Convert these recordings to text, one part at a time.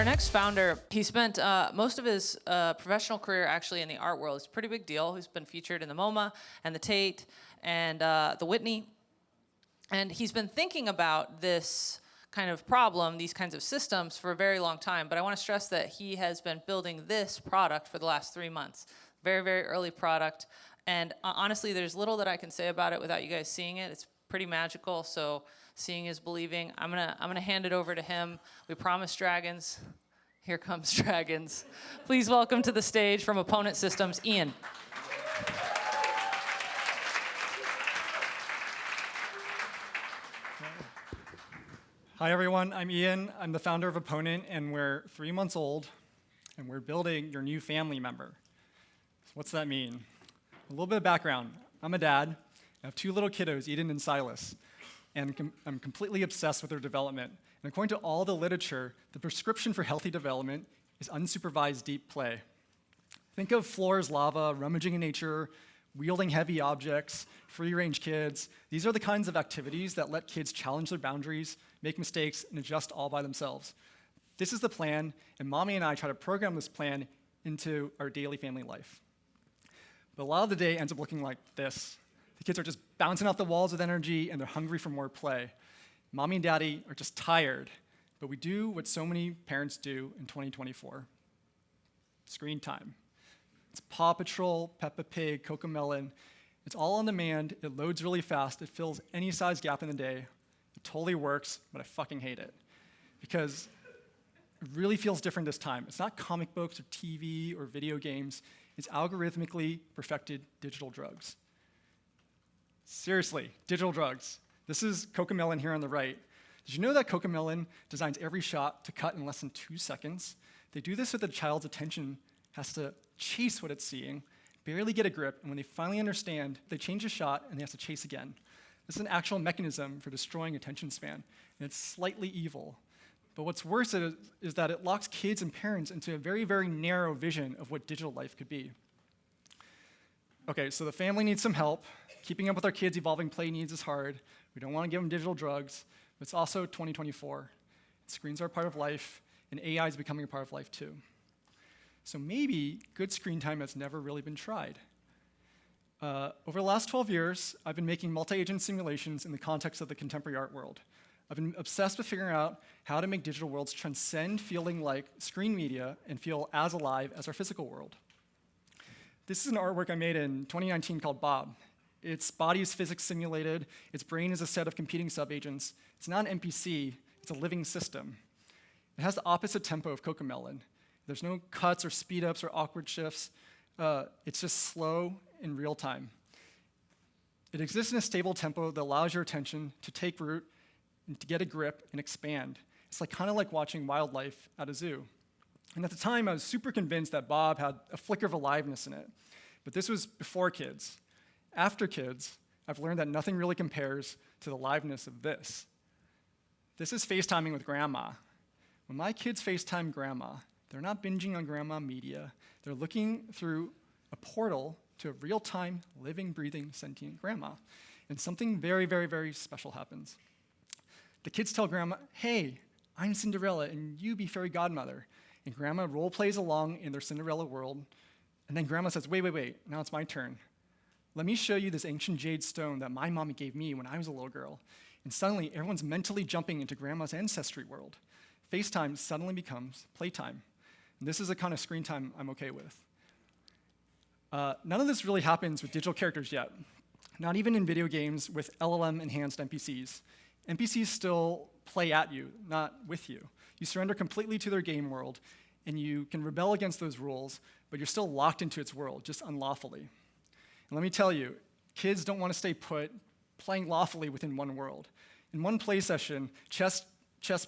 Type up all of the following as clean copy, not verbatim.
next founder, he spent most of his professional career actually in the art world. It's a pretty big deal. He's been featured in the MoMA and the Tate and the Whitney. And he's been thinking about this kind of problem, these kinds of systems, for a very long time. But I want to stress that he has been building this product for the last 3 months. Very, very early product. And honestly, there's little that I can say about it without you guys seeing it. It's pretty magical, so seeing is believing. I'm gonna hand it over to him. We promised dragons. Here comes dragons. Please welcome to the stage from Opponent Systems, Ian. Hi everyone, I'm Ian. I'm the founder of Opponent, and we're 3 months old, and we're building your new family member. So what's that mean? A little bit of background. I'm a dad. I have 2 little kiddos, Eden and Silas, and I'm completely obsessed with their development. And according to all the literature, the prescription for healthy development is unsupervised deep play. Think of floors, lava, rummaging in nature, wielding heavy objects, free-range kids. These are the kinds of activities that let kids challenge their boundaries, make mistakes, and adjust all by themselves. This is the plan, and Mommy and I try to program this plan into our daily family life. But a lot of the day ends up looking like this. The kids are just bouncing off the walls with energy, and they're hungry for more play. Mommy and Daddy are just tired, but we do what so many parents do in 2024. Screen time. It's Paw Patrol, Peppa Pig, Cocomelon. It's all on demand, it loads really fast, it fills any size gap in the day. It totally works, but I fucking hate it. Because it really feels different this time. It's not comic books or TV or video games. It's algorithmically perfected digital drugs. Seriously, digital drugs. This is Cocomelon here on the right. Did you know that Cocomelon designs every shot to cut in less than 2 seconds? They do this so that the child's attention has to chase what it's seeing, barely get a grip, and when they finally understand, they change the shot and they have to chase again. This is an actual mechanism for destroying attention span, and it's slightly evil. But what's worse is that it locks kids and parents into a very, very narrow vision of what digital life could be. Okay, so the family needs some help. Keeping up with our kids' evolving play needs is hard. We don't want to give them digital drugs, but it's also 2024. Screens are a part of life, and AI is becoming a part of life too. So maybe good screen time has never really been tried. Over the last 12 years, I've been making multi-agent simulations in the context of the contemporary art world. I've been obsessed with figuring out how to make digital worlds transcend feeling like screen media and feel as alive as our physical world. This is an artwork I made in 2019 called Bob. Its body is physics simulated, its brain is a set of competing subagents. It's not an NPC, it's a living system. It has the opposite tempo of Cocomelon. There's no cuts or speed ups or awkward shifts. It's just slow in real time. It exists in a stable tempo that allows your attention to take root and to get a grip and expand. It's kind of like watching wildlife at a zoo. And at the time, I was super convinced that Bob had a flicker of aliveness in it. But this was before kids. After kids, I've learned that nothing really compares to the aliveness of this. This is FaceTiming with grandma. When my kids FaceTime grandma, they're not binging on grandma media. They're looking through a portal to a real-time, living, breathing, sentient grandma. And something very, very, very special happens. The kids tell grandma, hey, I'm Cinderella, and you be fairy godmother. And grandma role plays along in their Cinderella world. And then grandma says, wait, now it's my turn. Let me show you this ancient jade stone that my mommy gave me when I was a little girl. And suddenly, everyone's mentally jumping into grandma's ancestry world. FaceTime suddenly becomes playtime. And this is the kind of screen time I'm okay with. None of this really happens with digital characters yet. Not even in video games with LLM-enhanced NPCs. NPCs still play at you, not with you. You surrender completely to their game world, and you can rebel against those rules, but you're still locked into its world, just unlawfully. And let me tell you, kids don't want to stay put playing lawfully within one world. In one play session, chess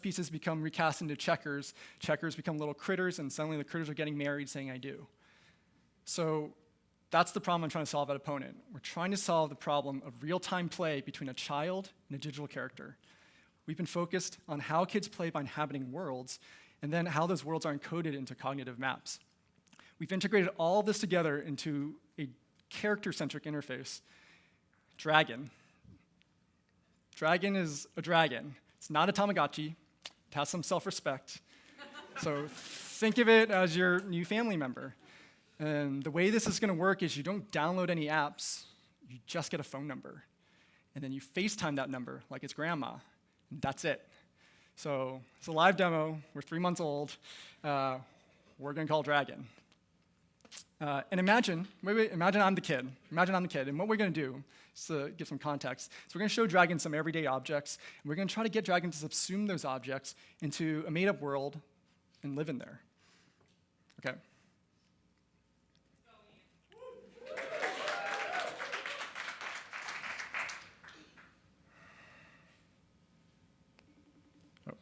pieces become recast into checkers, checkers become little critters, and suddenly the critters are getting married saying I do. So that's the problem I'm trying to solve at Opponent. We're trying to solve the problem of real-time play between a child and a digital character. We've been focused on how kids play by inhabiting worlds, and then how those worlds are encoded into cognitive maps. We've integrated all of this together into a character-centric interface. Dragon. Dragon is a dragon. It's not a Tamagotchi. It has some self-respect. So think of it as your new family member. And the way this is going to work is you don't download any apps. You just get a phone number. And then you FaceTime that number like it's grandma. And that's it. So it's a live demo. We're 3 months old. We're going to call Dragon. And imagine I'm the kid. And what we're going to do, just to give some context, is we're going to show Dragon some everyday objects, and we're going to try to get Dragon to subsume those objects into a made-up world and live in there. Okay? Oh.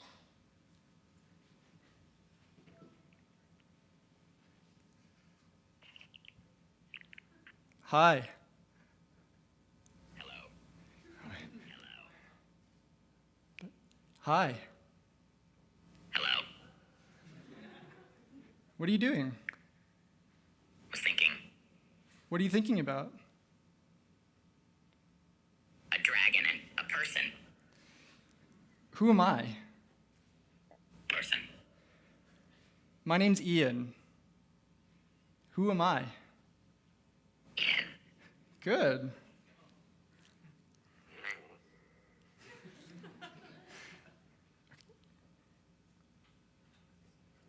Hi. Hello. Hi. Hello. What are you doing? Was thinking. What are you thinking about? A dragon and a person. Who am I? Person. My name's Ian. Who am I? Ian. Good.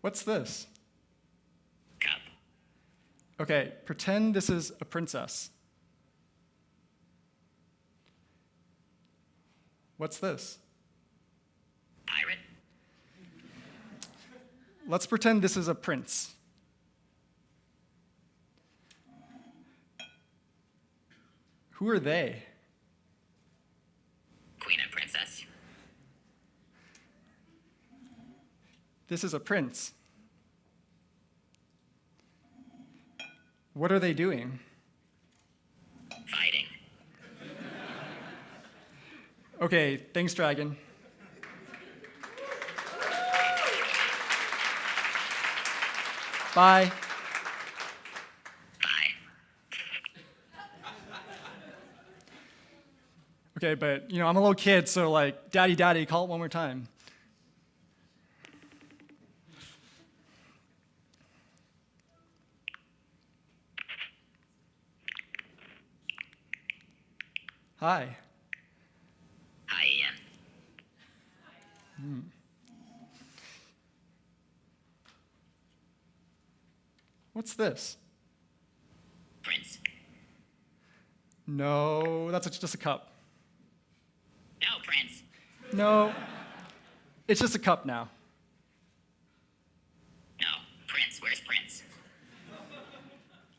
What's this? Cup. Okay, pretend this is a princess. What's this? Pirate. Let's pretend this is a prince. Who are they? Queen and princess. This is a prince. What are they doing? Fighting. Okay, thanks, Dragon. Bye. Bye. Okay, but I'm a little kid, so like, daddy, daddy, call it one more time. Hi. Hi, Ian. What's this? Prince. No, that's just a cup. No, Prince. No, it's just a cup now. No, Prince. Where's Prince?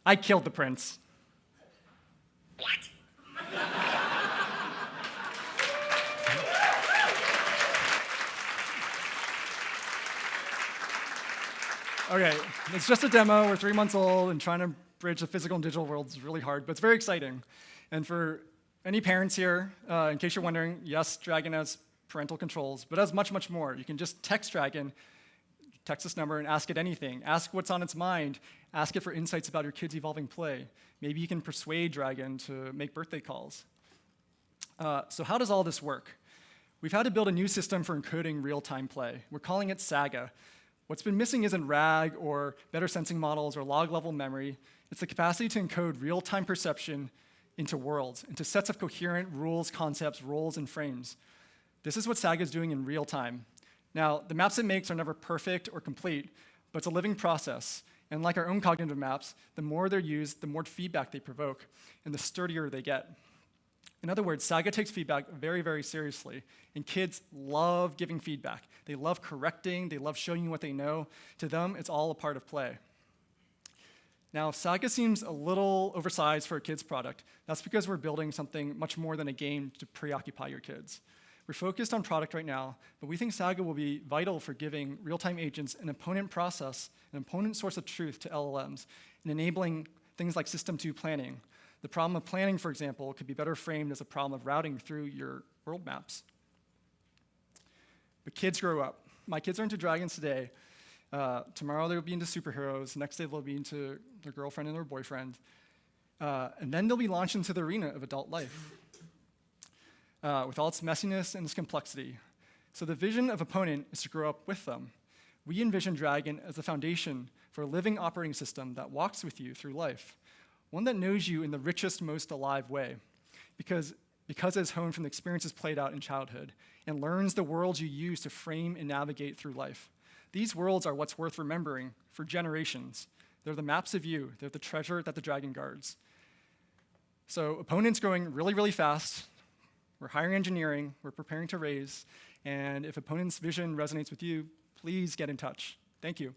I killed the prince. What? Okay, it's just a demo. We're 3 months old, and trying to bridge the physical and digital worlds is really hard, but it's very exciting. And for any parents here, in case you're wondering, yes, Dragon has parental controls, but it has much, much more. You can just text Dragon, text this number, and ask it anything. Ask what's on its mind. Ask it for insights about your kid's evolving play. Maybe you can persuade Dragon to make birthday calls. So how does all this work? We've had to build a new system for encoding real-time play. We're calling it Saga. What's been missing isn't RAG or better sensing models or log-level memory. It's the capacity to encode real-time perception into worlds, into sets of coherent rules, concepts, roles, and frames. This is what Saga is doing in real time. Now, the maps it makes are never perfect or complete, but it's a living process. And like our own cognitive maps, the more they're used, the more feedback they provoke, and the sturdier they get. In other words, Saga takes feedback very, very seriously, and kids love giving feedback. They love correcting, they love showing you what they know. To them, it's all a part of play. Now, if Saga seems a little oversized for a kid's product, that's because we're building something much more than a game to preoccupy your kids. We're focused on product right now, but we think Saga will be vital for giving real-time agents an opponent process, an opponent source of truth to LLMs, and enabling things like System 2 planning. The problem of planning, for example, could be better framed as a problem of routing through your world maps. But kids grow up. My kids are into dragons today. Tomorrow they'll be into superheroes. Next day they'll be into their girlfriend and their boyfriend. And then they'll be launched into the arena of adult life with all its messiness and its complexity. So the vision of opponent is to grow up with them. We envision Dragon as the foundation for a living operating system that walks with you through life, one that knows you in the richest, most alive way, because it is honed from the experiences played out in childhood and learns the worlds you use to frame and navigate through life. These worlds are what's worth remembering for generations. They're the maps of you. They're the treasure that the dragon guards. So opponent's growing really, really fast. We're hiring engineering. We're preparing to raise. And if opponent's vision resonates with you, please get in touch. Thank you.